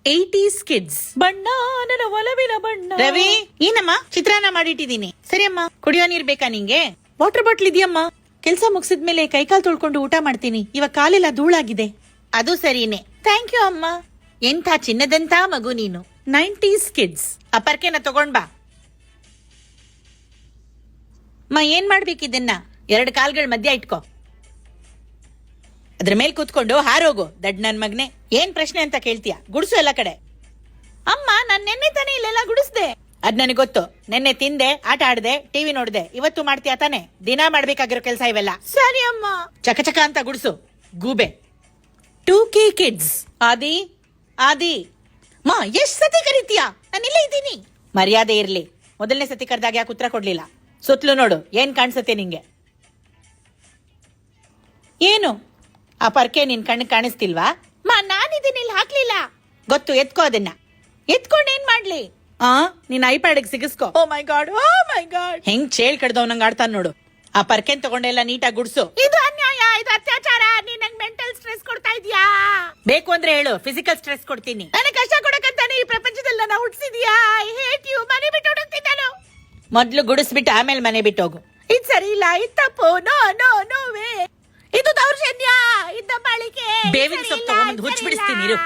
80s kids. ಬಣ್ಣ ನನ್ನ ಒಲವಿನ ಬಣ್ಣ. ರವಿ, ಏನಮ್ಮ ಚಿತ್ರಾನ್ನ ಮಾಡಿಟ್ಟಿದೀನಿ. ಸರಿ ಅಮ್ಮ, ಕುಡಿಯೋ ನೀರ್ ಬೇಕಾ ನಿಂಗೆ? ವಾಟರ್ ಬಾಟ್ಲ್ ಇದೆಯಮ್ಮ. ಕೆಲ್ಸ ಮುಗಿಸಿದ್ಮೇಲೆ ಕೈಕಾಲ್ ತೊಳ್ಕೊಂಡು ಊಟ ಮಾಡ್ತೀನಿ. ಇವಾಗ ಕಾಲೆಲ್ಲ ಧೂಳಾಗಿದೆ. ಅದು ಸರಿನೇ. ಥ್ಯಾಂಕ್ ಯು ಅಮ್ಮ. ಎಂಥ ಚಿನ್ನದಂತ ಮಗು ನೀನು. 90s kids. ಅಪ್ಪರ್ಕೆನ ತಗೊಂಡ್ ಬಾ. ಏನ್ ಮಾಡ್ಬೇಕಿದನ್ನ? 2 ಕಾಲ್ಗಳ ಮಧ್ಯ ಇಟ್ಕೋ. ಅದ್ರ ಮೇಲ್ ಕೂತ್ಕೊಂಡು ಹಾರೋಗು. ದಡ್ ನನ್ ಮಗ್ನೆ, ಏನ್ ಪ್ರಶ್ನೆ ಅಂತ ಕೇಳ್ತೀಯ? ಗುಡ್ಸು ಎಲ್ಲ ಕಡೆ. ಅಮ್ಮ, ನಾನ್ ನೆನ್ನೆ ತಾನೇ ಇಲ್ಲೆಲ್ಲ ಗುಡಿಸ್ದೆ. ಅದ್ ನನಗ್ ಗೊತ್ತು. ನೆನ್ನೆ ತಿಂದೆ, ಆಟ ಆಡ್ದೆ, ಟಿವಿ ನೋಡ್ದೆ. ಇವತ್ತು ಮಾಡ್ತೀಯ ತಾನೆ? ದಿನ ಮಾಡ್ಬೇಕಾಗಿರೋ ಕೆಲ್ಸ ಇವೆಲ್ಲ. ಸರಿ ಅಮ್ಮ. ಚಕ ಅಂತ ಗುಡ್ಸು ಗೂಬೆ. 2K kids. ಆದಿ ಆದಿ, ಎಷ್ಟ್ ಸತಿ ಕರೀತೀಯಾ? ನಾನು ಇಲ್ಲೇ ಇದ್ದೀನಿ. ಮರ್ಯಾದೆ ಇರ್ಲಿ. ಮೊದಲನೇ ಸತಿ ಕರೆದಾಗ ಯಾಕೆ ಉತ್ತರ ಕೊಡ್ಲಿಲ್ಲ? ಸುತ್ತಲೂ ನೋಡು, ಏನ್ ಕಾಣಿಸುತ್ತೆ ನಿಂಗೆ? ಏನು? ಆ ಪರ್ಕೆ ನಿನ್ ಕಣ್ಣು ಕಾಣಿಸ್ತಿಲ್ವಾ? ನಾನಿದ್ದೀನಿ, ಇಲ್ಲಿ ಹಾಕ್ಲಿಲ್ಲ. ಗೊತ್ತು, ಎತ್ಕೋ ಅದನ್ನ. ಎತ್ಕೊಂಡ್ ಏನ್ ಮಾಡ್ಲಿ? ನಿನ್ ಐಪ್ಯಾಡ್ ಸಿಗಿಸ್ಕೋ. ಓ ಮೈ ಗಾಡ್, ಓ ಮೈ ಗಾಡ್. ಹೆಂಗ್ ಚೇಳ್ ಕಡ್ದವ್ ಆಡ್ತಾನ ನೋಡು. ಆ ಪರ್ಕೆನ್ ತಗೊಂಡೆಲ್ಲ ನೀಟಾಗಿ ಗುಡ್ಸು. ಇದು ಅನ್ಯಾಯ, ಇದು ಅತ್ಯಾಚಾರ. ನೀನ್ ನಂಗೆ ಮೆಂಟಲ್ ಸ್ಟ್ರೆಸ್ ಕೊಡ್ತಾ ಇದೀಯಾ? ಬೇಕು ಅಂದ್ರೆ ಹೇಳು, ಫಿಸಿಕಲ್ ಸ್ಟ್ರೆಸ್ ಕೊಡ್ತೀನಿ. ನನಗೆ ಕಷ್ಟ ಕೊಡಕಂತಾನೆ ಈ ಪ್ರಪಂಚದಲ್ಲಿ ನನ್ನ ಹುಟ್ಟಿಸಿದ್ಯಾ? I hate you. ಮನೆ ಬಿಟ್ಟು ಹೋಗ್ತೀನಿ ನಾನು. ಮೊದ್ಲು ಗುಡಿಸ್ಬಿಟ್ಟು ಆಮೇಲೆ ಮನೆ ಬಿಟ್ಟು ಹೋಗು. ಇದು ಸರಿ ಇಲ್ಲ, ಇದು ತಪ್ಪು. No no no way. ಇದು ದೌರ್ಜನ್ಯ, ಇದು ಬಾಳಿಕೆ. ಬೇವಿನ ಸೊಪ್ಪು ತಗೊಂಡ್ ಹುಚ್ಚ ಬಿಡಿಸ್ತೀನಿ ಇರು.